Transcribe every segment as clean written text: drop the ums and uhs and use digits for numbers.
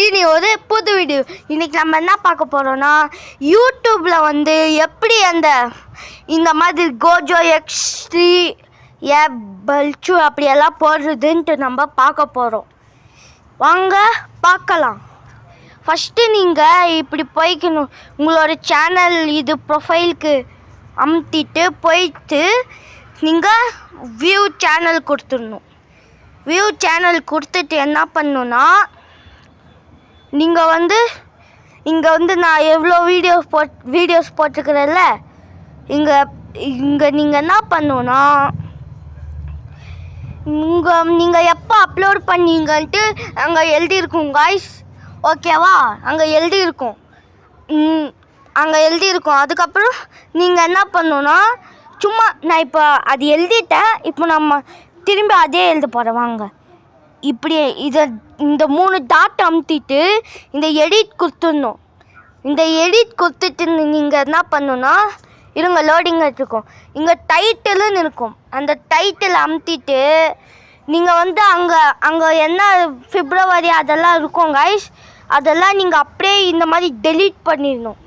இனி ஒரு புது வீடியோ. இன்னைக்கு நம்ம என்ன பார்க்க போகிறோன்னா, யூடியூப்பில் வந்து எப்படி இந்த மாதிரி கோஜோ எக்ஸ்ட்ரீ பல்ச்சு அப்படியெல்லாம் போடுறதுன்ட்டு நம்ம பார்க்க போகிறோம். வாங்க பார்க்கலாம். ஃபஸ்ட்டு நீங்கள் இப்படி போய்க்கணும். உங்களோட சேனல் இது ப்ரொஃபைலுக்கு அமுத்திட்டு போயிட்டு நீங்கள் வியூ சேனல் கொடுத்துடணும். வியூ சேனல் கொடுத்துட்டு என்ன பண்ணணுன்னா, நீங்கள் இங்கே நான் எவ்வளோ வீடியோஸ் போட்டிருக்கிறேன்ல, இங்கே நீங்கள் என்ன பண்ணணுன்னா, நீங்கள் எப்போ அப்லோட் பண்ணீங்கன்ட்டு அங்கே எழுதியிருக்கும் காய்ஸ், ஓகேவா? அங்கே எழுதியிருக்கும். அதுக்கப்புறம் நீங்கள் என்ன பண்ணணுன்னா, சும்மா நான் இப்போ அது எழுதிட்டேன். இப்போ நம்ம திரும்பி அதே எழுத போகிறேன். வாங்க, இப்படி இந்த 3 டாட் அமுத்திட்டு இந்த எடிட் கொடுத்துடணும். இந்த எடிட் கொடுத்துட்டு நீங்கள் என்ன பண்ணணுன்னா, இருங்க லோடிங் இருக்கும். இங்கே டைட்டில்னு இருக்கும். அந்த டைட்டில் அமுத்திட்டு நீங்கள் அங்கே என்ன பிப்ரவரி அதெல்லாம் இருக்கும் கைஸ், அதெல்லாம் நீங்கள் அப்படியே இந்த மாதிரி டெலீட் பண்ணிடணும்.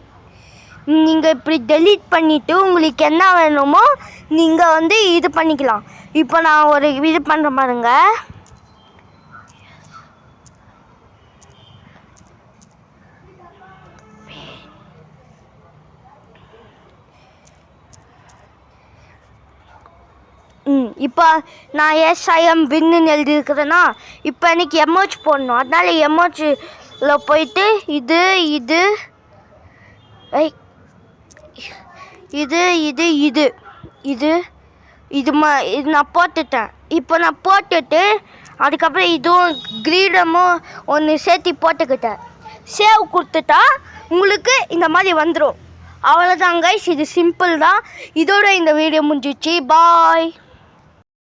நீங்கள் இப்படி டெலீட் பண்ணிவிட்டு உங்களுக்கு என்ன வேணுமோ நீங்கள் இது பண்ணிக்கலாம். இப்போ நான் ஒரு இது பண்ணுற பாருங்க. இப்போ நான் எஸ்ஐஎம் வின்னு எழுதியிருக்கிறேன்னா, இப்போ எனக்கு எமோஜ் போடணும். அதனால எமோஜில் போயிட்டு இது இது நான் போட்டுட்டேன். இப்போ நான் போட்டுட்டு அதுக்கப்புறம் இதுவும் கிரீடமும் ஒன்று சேர்த்து போட்டுக்கிட்டேன். சேவ் கொடுத்துட்டா உங்களுக்கு இந்த மாதிரி வந்துடும். அவ்வளோதான் கைஸ், இது சிம்பிள் தான். இதோட இந்த வீடியோ முடிஞ்சிச்சு. பாய்.